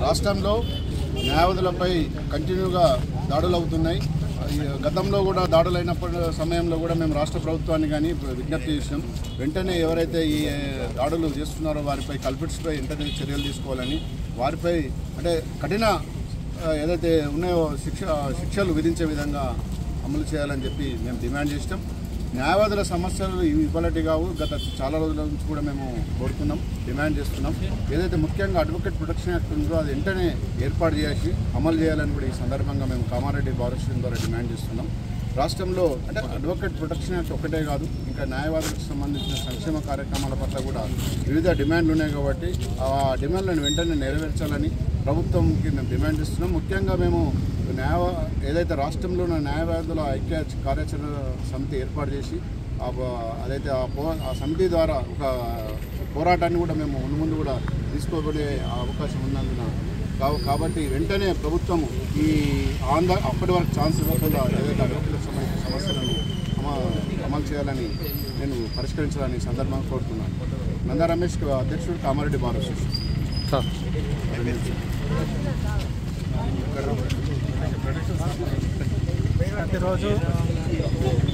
రాష్ట్రంలో న్యాయవాదులపై కంటిన్యూగా దాడులు అవుతున్నాయి. గతంలో కూడా దాడులైనప్పటి సమయంలో కూడా మేము రాష్ట్ర ప్రభుత్వాన్ని కానీ విజ్ఞప్తి చేసినాం. వెంటనే ఎవరైతే ఈ దాడులు చేస్తున్నారో వారిపై కల్పిట్స్పై వెంటనే చర్యలు తీసుకోవాలని, వారిపై అంటే కఠిన ఏదైతే ఉన్నాయో శిక్షలు విధించే విధంగా అమలు చేయాలని చెప్పి మేము డిమాండ్ చేసినాం. న్యాయవాదుల సమస్యలు ఇవ్వాలటి కావు. గత చాలా రోజుల నుంచి కూడా మేము కోరుతున్నాం, డిమాండ్ చేస్తున్నాం. ఏదైతే ముఖ్యంగా అడ్వకేట్ ప్రొటెక్షన్ యాక్ట్ ఉందో అది వెంటనే ఏర్పాటు చేసి అమలు చేయాలని కూడా ఈ సందర్భంగా మేము కామారెడ్డి బార్ అసోసియేషన్ ద్వారా డిమాండ్ చేస్తున్నాం. రాష్ట్రంలో అంటే అడ్వకేట్ ప్రొటెక్షన్ యాక్ట్ ఒకటే కాదు, ఇంకా న్యాయవాదులకు సంబంధించిన సంక్షేమ కార్యక్రమాల పట్ల కూడా వివిధ డిమాండ్లు ఉన్నాయి. కాబట్టి ఆ డిమాండ్లను వెంటనే నెరవేర్చాలని ప్రభుత్వంకి మేము డిమాండ్ చేస్తున్నాం. ముఖ్యంగా మేము ఏదైతే రాష్ట్రంలో ఉన్న న్యాయవాదుల ఐక్య కార్యాచరణ సమితి ఏర్పాటు చేసి అదైతే ఆ సమితి ద్వారా ఒక పోరాటాన్ని కూడా మేము ముందు కూడా తీసుకోబడే అవకాశం ఉన్నందున కాబట్టి వెంటనే ప్రభుత్వం ఈ అప్పటి వరకు ఛాన్స్ ఇవ్వకుండా ఏదైతే అడ్వకేట్లకు సంబంధించిన సమస్యలను అమలు చేయాలని నేను పరిష్కరించాలని సందర్భంగా కోరుతున్నాను. నందా రమేష్, అధ్యక్షుడు, కామారెడ్డి బార్ అసోసియేషన్. ప్రతిరోజు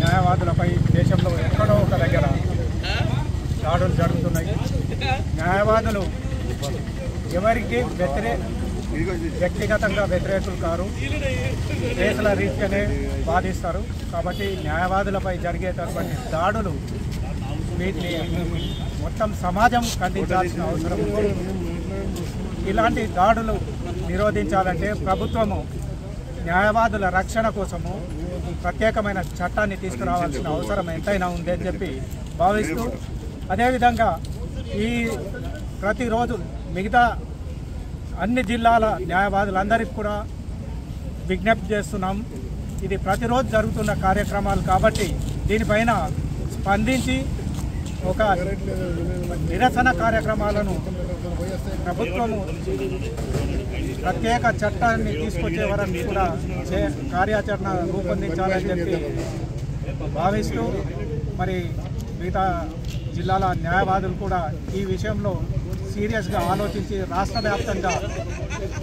న్యాయవాదులపై దేశంలో ఎక్కడో ఒక దగ్గర దాడులు జరుగుతున్నాయి. న్యాయవాదులు ఎవరికి వ్యక్తిగతంగా వ్యతిరేకులు కారు, కేసుల రీత్యానే బాధిస్తారు. కాబట్టి న్యాయవాదులపై జరిగేటటువంటి దాడులు వీటిని మొత్తం సమాజం ఖండించాల్సిన అవసరం ఉంది. ఇలాంటి దాడులు నిరోధించాలంటే ప్రభుత్వము న్యాయవాదుల రక్షణ కోసము ప్రత్యేకమైన చట్టాన్ని తీసుకురావాల్సిన అవసరం ఎంతైనా ఉందని చెప్పి భావిస్తూ, అదేవిధంగా ఈ ప్రతిరోజు మిగతా అన్ని జిల్లాల న్యాయవాదులందరికీ కూడా విజ్ఞప్తి చేస్తున్నాం. ఇది ప్రతిరోజు జరుగుతున్న కార్యక్రమాలు కాబట్టి దీనిపైన స్పందించి ఒక నిరసన కార్యక్రమాలను ప్రభుత్వము ప్రత్యేక చట్టాన్ని తీసుకొచ్చే వరకు కూడా కార్యాచరణ రూపొందించాలని చెప్పి భావిస్తూ, మరి మిగతా జిల్లాల న్యాయవాదులు కూడా ఈ విషయంలో సీరియస్గా ఆలోచించి రాష్ట్ర వ్యాప్తంగా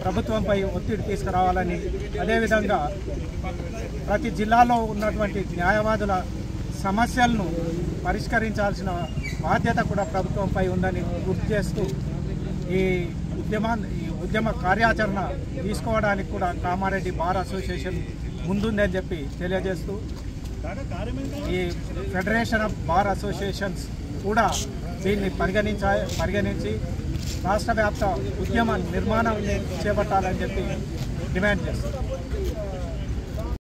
ప్రభుత్వంపై ఒత్తిడి తీసుకురావాలని, అదేవిధంగా ప్రతి జిల్లాలో ఉన్నటువంటి న్యాయవాదుల సమస్యలను పరిష్కరించాల్సిన బాధ్యత కూడా ప్రభుత్వంపై ఉందని గుర్తు చేస్తూ ఈ ఉద్యమ కార్యాచరణ తీసుకోవడానికి కూడా కామారెడ్డి బార్ అసోసియేషన్ ముందుందని చెప్పి తెలియజేస్తూ, ఈ ఫెడరేషన్ ఆఫ్ బార్ అసోసియేషన్స్ కూడా దీన్ని పరిగణించి రాష్ట్ర వ్యాప్త ఉద్యమ నిర్మాణం చేపట్టాలని చెప్పి డిమాండ్ చేస్తారు.